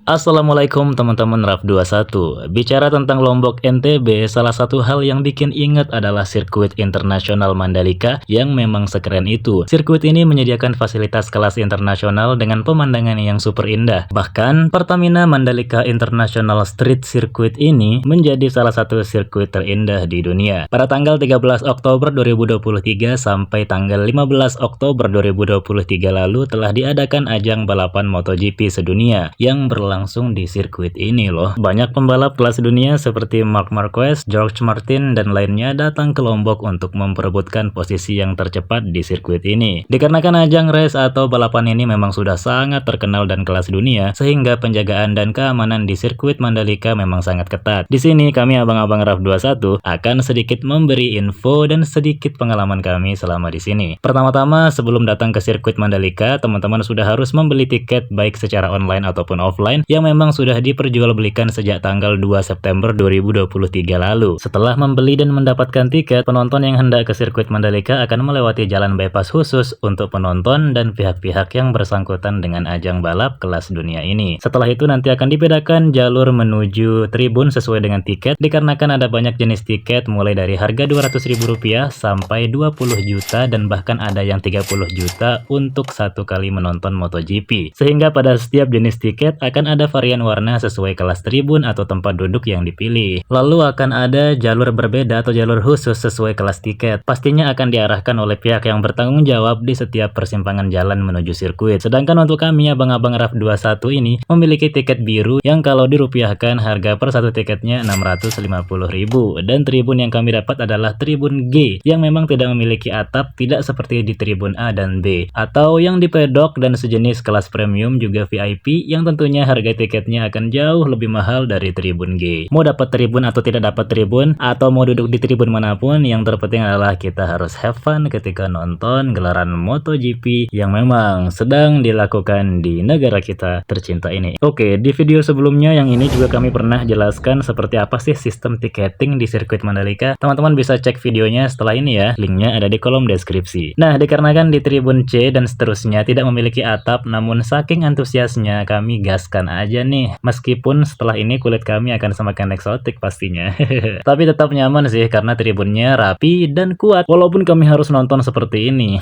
Assalamualaikum teman-teman RAF21. Bicara tentang Lombok NTB, salah satu hal yang bikin ingat adalah sirkuit internasional Mandalika yang memang sekeren itu. Sirkuit ini menyediakan fasilitas kelas internasional dengan pemandangan yang super indah. Bahkan, Pertamina Mandalika International Street Circuit ini menjadi salah satu sirkuit terindah di dunia. Pada tanggal 13 Oktober 2023 sampai tanggal 15 Oktober 2023 lalu telah diadakan ajang balapan MotoGP sedunia yang berlangsung di sirkuit ini loh. Banyak pembalap kelas dunia seperti Marc Marquez, George Martin, dan lainnya datang ke Lombok untuk memperebutkan posisi yang tercepat di sirkuit ini. Dikarenakan ajang race atau balapan ini memang sudah sangat terkenal dan kelas dunia, sehingga penjagaan dan keamanan di sirkuit Mandalika memang sangat ketat. Di sini kami abang-abang RAF21 akan sedikit memberi info dan sedikit pengalaman kami selama di sini. Pertama-tama, sebelum datang ke sirkuit Mandalika, teman-teman sudah harus membeli tiket baik secara online ataupun offline yang memang sudah diperjualbelikan sejak tanggal 2 September 2023 lalu. Setelah membeli dan mendapatkan tiket, penonton yang hendak ke sirkuit Mandalika akan melewati jalan bypass khusus untuk penonton dan pihak-pihak yang bersangkutan dengan ajang balap kelas dunia ini. Setelah itu nanti akan dibedakan jalur menuju tribun sesuai dengan tiket, dikarenakan ada banyak jenis tiket mulai dari harga Rp200.000 sampai 20 juta dan bahkan ada yang 30 juta untuk satu kali menonton MotoGP. Sehingga pada setiap jenis tiket akan ada varian warna sesuai kelas tribun atau tempat duduk yang dipilih. Lalu akan ada jalur berbeda atau jalur khusus sesuai kelas tiket. Pastinya akan diarahkan oleh pihak yang bertanggung jawab di setiap persimpangan jalan menuju sirkuit. Sedangkan untuk kami abang-abang RAF21 ini memiliki tiket biru yang kalau dirupiahkan harga per satu tiketnya Rp650.000 dan tribun yang kami dapat adalah tribun G yang memang tidak memiliki atap, tidak seperti di tribun A dan B, atau yang di pedok dan sejenis kelas premium juga VIP yang tentunya harga tiketnya akan jauh lebih mahal dari tribun G. Mau dapat tribun atau tidak dapat tribun, atau mau duduk di tribun manapun, yang terpenting adalah kita harus have fun ketika nonton gelaran MotoGP yang memang sedang dilakukan di negara kita tercinta ini. Oke, di video sebelumnya yang ini juga kami pernah jelaskan seperti apa sih sistem tiketing di sirkuit Mandalika. Teman-teman bisa cek videonya setelah ini ya, linknya ada di kolom deskripsi. Nah, dikarenakan di tribun C dan seterusnya tidak memiliki atap, namun saking antusiasnya kami gaskan aja nih, meskipun setelah ini kulit kami akan semakin eksotik pastinya. Tapi tetap nyaman sih karena tribunnya rapi dan kuat walaupun kami harus nonton seperti ini.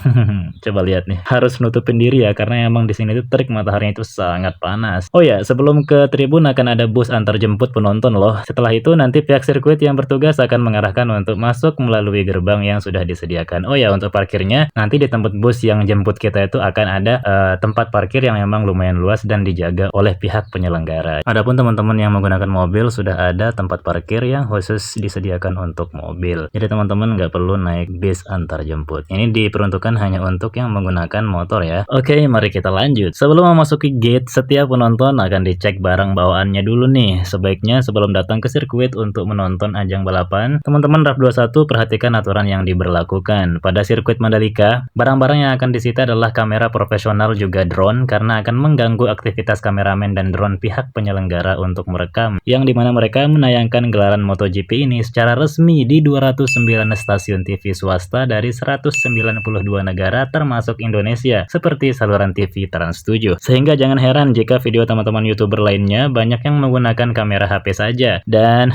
Coba lihat nih, harus nutupin diri ya karena emang di sini tuh terik mataharinya itu sangat panas. Oh ya, sebelum ke tribun akan ada bus antar jemput penonton loh. Setelah itu nanti pihak sirkuit yang bertugas akan mengarahkan untuk masuk melalui gerbang yang sudah disediakan. Oh ya, untuk parkirnya nanti di tempat bus yang jemput kita itu akan ada tempat parkir yang memang lumayan luas dan dijaga oleh pihak penyelenggara. Adapun teman-teman yang menggunakan mobil sudah ada tempat parkir yang khusus disediakan untuk mobil. Jadi teman-teman nggak perlu naik bis antar jemput. Ini diperuntukkan hanya untuk yang menggunakan motor ya. Oke, mari kita lanjut. Sebelum memasuki gate, setiap penonton akan dicek barang bawaannya dulu nih. Sebaiknya sebelum datang ke sirkuit untuk menonton ajang balapan, teman-teman RAF21 perhatikan aturan yang diberlakukan. Pada sirkuit Mandalika, barang-barang yang akan disita adalah kamera profesional juga drone karena akan mengganggu aktivitas kameramen dan drone pihak penyelenggara untuk merekam, yang dimana mereka menayangkan gelaran MotoGP ini secara resmi di 209 stasiun TV swasta dari 192 negara termasuk Indonesia seperti saluran TV Trans 7. Sehingga jangan heran jika video teman-teman YouTuber lainnya banyak yang menggunakan kamera HP saja. Dan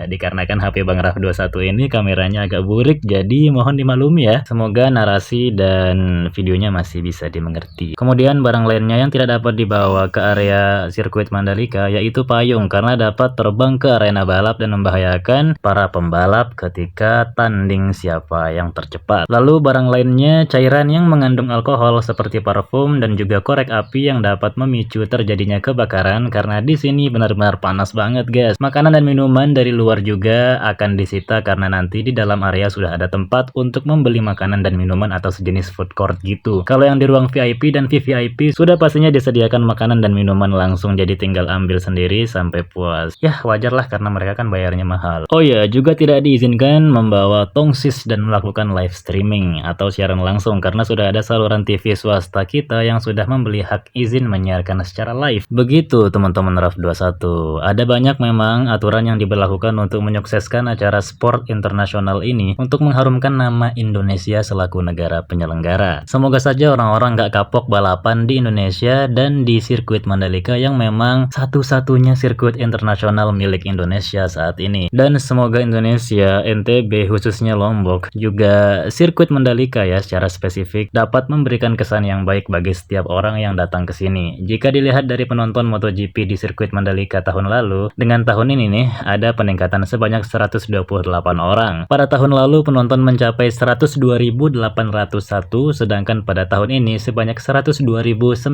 dikarenakan HP Bang RAF21 ini kameranya agak burik, jadi mohon dimaklumi ya. Semoga narasi dan videonya masih bisa dimengerti. Kemudian barang lainnya yang tidak dapat dibawa ke area sirkuit Mandalika yaitu payung karena dapat terbang ke arena balap dan membahayakan para pembalap ketika tanding siapa yang tercepat. Lalu barang lainnya cairan yang mengandung alkohol seperti parfum dan juga korek api yang dapat memicu terjadinya kebakaran karena di sini benar-benar panas banget guys. Makanan dan minuman dari luar juga akan disita karena nanti di dalam area sudah ada tempat untuk membeli makanan dan minuman atau sejenis food court gitu. Kalau yang di ruang VIP dan VVIP sudah pastinya disediakan makanan dan minuman langsung, jadi tinggal ambil sendiri sampai puas. Ya wajar lah karena mereka kan bayarnya mahal. Oh ya, juga tidak diizinkan membawa tongsis dan melakukan live streaming atau siaran langsung karena sudah ada saluran TV swasta kita yang sudah membeli hak izin menyiarkan secara live. Begitu teman-teman RAF21. Ada banyak memang aturan yang diberlakukan untuk menyukseskan acara sport internasional ini untuk mengharumkan nama Indonesia selaku negara penyelenggara. Semoga saja orang-orang gak kapok balapan di Indonesia dan di sirkuit sirkuit Mandalika yang memang satu-satunya sirkuit internasional milik Indonesia saat ini. Dan semoga Indonesia, NTB khususnya Lombok, juga sirkuit Mandalika ya secara spesifik dapat memberikan kesan yang baik bagi setiap orang yang datang ke sini. Jika dilihat dari penonton MotoGP di sirkuit Mandalika tahun lalu, dengan tahun ini nih ada peningkatan sebanyak 128 orang. Pada tahun lalu penonton mencapai 102.801, sedangkan pada tahun ini sebanyak 102.929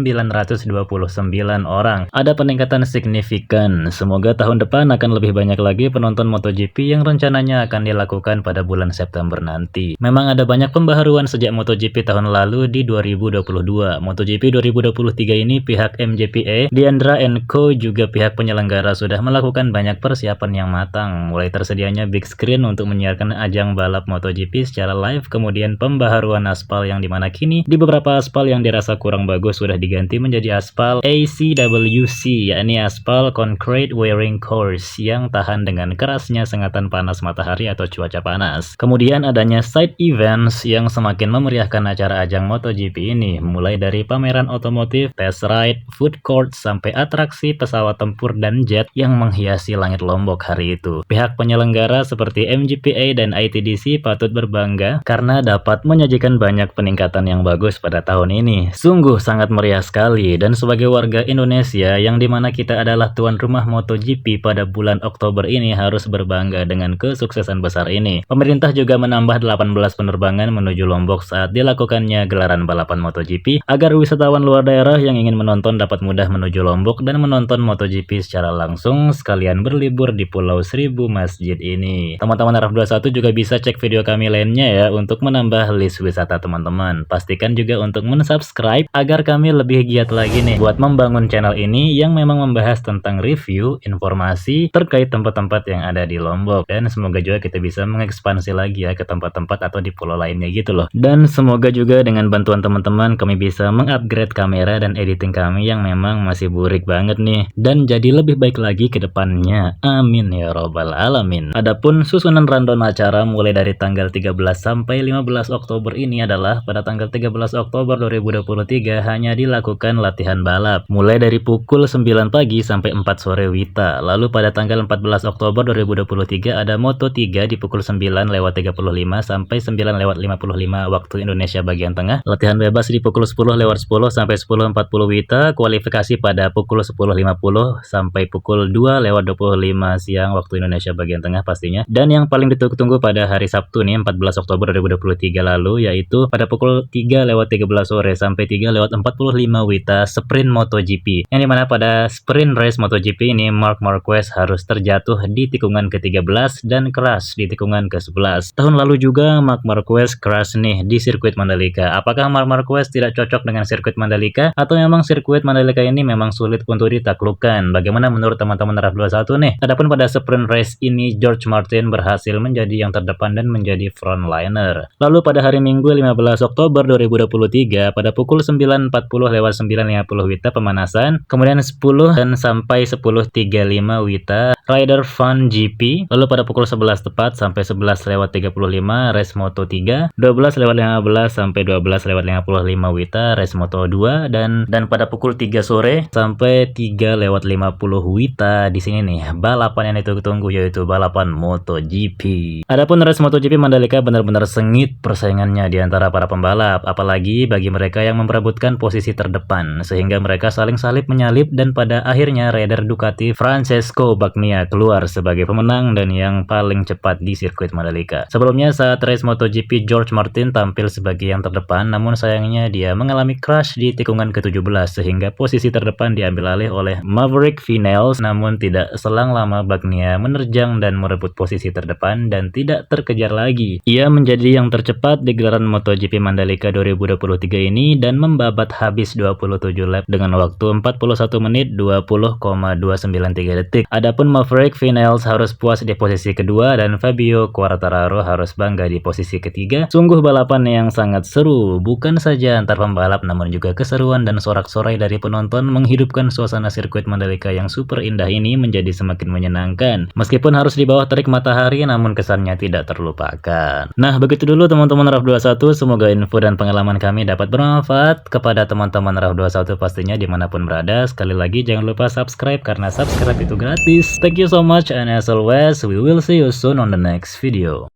orang. Ada peningkatan signifikan. Semoga tahun depan akan lebih banyak lagi penonton MotoGP yang rencananya akan dilakukan pada bulan September nanti. Memang ada banyak pembaharuan sejak MotoGP tahun lalu di 2022. MotoGP 2023 ini pihak MGPA, Diandra Co juga pihak penyelenggara sudah melakukan banyak persiapan yang matang, mulai tersedianya big screen untuk menyiarkan ajang balap MotoGP secara live, kemudian pembaharuan aspal yang dimana kini di beberapa aspal yang dirasa kurang bagus sudah diganti menjadi aspal ACWC, yakni aspal Concrete Wearing Course yang tahan dengan kerasnya sengatan panas matahari atau cuaca panas. Kemudian adanya side events yang semakin memeriahkan acara ajang MotoGP ini, mulai dari pameran otomotif, test ride, food court, sampai atraksi pesawat tempur dan jet yang menghiasi langit Lombok hari itu. Pihak penyelenggara seperti MGPA dan ITDC patut berbangga karena dapat menyajikan banyak peningkatan yang bagus pada tahun ini. Sungguh sangat meriah sekali, dan sebagai warga Indonesia yang dimana kita adalah tuan rumah MotoGP pada bulan Oktober ini harus berbangga dengan kesuksesan besar ini. Pemerintah juga menambah 18 penerbangan menuju Lombok saat dilakukannya gelaran balapan MotoGP agar wisatawan luar daerah yang ingin menonton dapat mudah menuju Lombok dan menonton MotoGP secara langsung sekalian berlibur di Pulau Seribu Masjid ini. Teman-teman RAF21 juga bisa cek video kami lainnya ya untuk menambah list wisata teman-teman. Pastikan juga untuk mensubscribe agar kami lebih giat lagi nih buat membangun channel ini yang memang membahas tentang review, informasi terkait tempat-tempat yang ada di Lombok, dan semoga juga kita bisa mengekspansi lagi ya ke tempat-tempat atau di pulau lainnya gitu loh. Dan semoga juga dengan bantuan teman-teman kami bisa mengupgrade kamera dan editing kami yang memang masih burik banget nih, dan jadi lebih baik lagi ke depannya. Amin ya robbal alamin. Adapun susunan rundown acara mulai dari tanggal 13 sampai 15 Oktober ini adalah pada tanggal 13 Oktober 2023 hanya dilakukan latihan balap mulai dari pukul 9 pagi sampai 4 sore WITA. Lalu pada tanggal 14 Oktober 2023 ada Moto3 di pukul 9:35 sampai 9:55 waktu Indonesia bagian tengah. Latihan bebas di pukul 10:10 sampai 10:40 WITA. Kualifikasi pada pukul 10:50 sampai pukul 2:25 siang waktu Indonesia bagian tengah pastinya. Dan yang paling ditunggu-tunggu pada hari Sabtu nih 14 Oktober 2023 lalu yaitu pada pukul 3:13 sore sampai 3:45 WITA sprint MotoGP. Yang dimana pada sprint race MotoGP ini Marc Marquez harus terjatuh di tikungan ke-13 dan crash di tikungan ke-11. Tahun lalu juga Marc Marquez crash nih di sirkuit Mandalika. Apakah Marc Marquez tidak cocok dengan sirkuit Mandalika atau memang sirkuit Mandalika ini memang sulit untuk ditaklukkan? Bagaimana menurut teman-teman RAF21 nih? Adapun pada sprint race ini George Martin berhasil menjadi yang terdepan dan menjadi frontliner. Lalu pada hari Minggu 15 Oktober 2023 pada pukul 9:40 lewat 9:50 WITA pemanasan, kemudian 10 dan sampai 10:35 WITA Rider Fun GP. Lalu pada pukul 11 tepat sampai 11:35 race Moto3, 12:15 sampai 12:55 WITA race Moto2, dan pada pukul 3 sore sampai 3:50 WITA di sini nih balapan yang ditunggu-tunggu yaitu balapan MotoGP. Adapun race MotoGP Mandalika benar-benar sengit persaingannya di antara para pembalap, apalagi bagi mereka yang memperebutkan posisi terdepan sehingga mereka saling salip menyalip, dan pada akhirnya rider Ducati Francesco Bagnaia keluar sebagai pemenang dan yang paling cepat di sirkuit Mandalika. Sebelumnya saat race MotoGP George Martin tampil sebagai yang terdepan, namun sayangnya dia mengalami crash di tikungan ke-17 sehingga posisi terdepan diambil alih oleh Maverick Vinales, namun tidak selang lama Bagnaia menerjang dan merebut posisi terdepan dan tidak terkejar lagi. Ia menjadi yang tercepat di gelaran MotoGP Mandalika 2023 ini dan membabat habis 27 lap dengan waktu 41 menit 20,293 detik. Adapun Maverick Vinales harus puas di posisi kedua dan Fabio Quartararo harus bangga di posisi ketiga. Sungguh balapan yang sangat seru, bukan saja antar pembalap namun juga keseruan dan sorak-sorai dari penonton menghidupkan suasana sirkuit Mandalika yang super indah ini menjadi semakin menyenangkan. Meskipun harus di bawah terik matahari namun kesannya tidak terlupakan. Nah, begitu dulu teman-teman RAF21, semoga info dan pengalaman kami dapat bermanfaat kepada teman-teman RAF21 pastinya, dimana dimanapun berada. Sekali lagi jangan lupa subscribe karena subscribe itu gratis. Thank you so much and as always we will see you soon on the next video.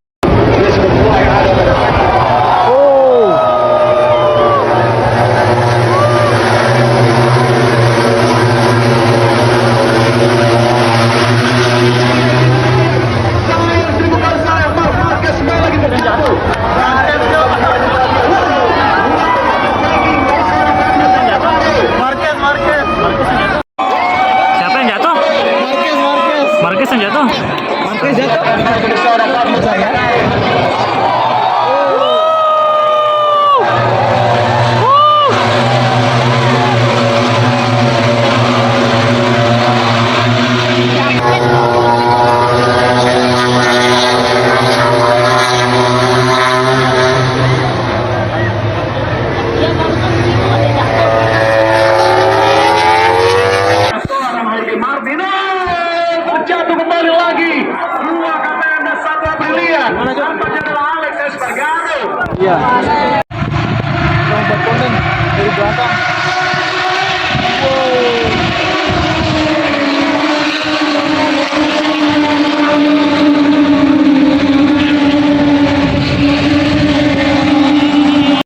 Siapa yang jatuh? Marquez yang jatuh. Marquez jatuh. Saya. Jatuh kembali lagi 2 KPM dan 1 Aprilia. Nampaknya adalah Alex Espargaro. Iya. Yang buat konten dari belakang.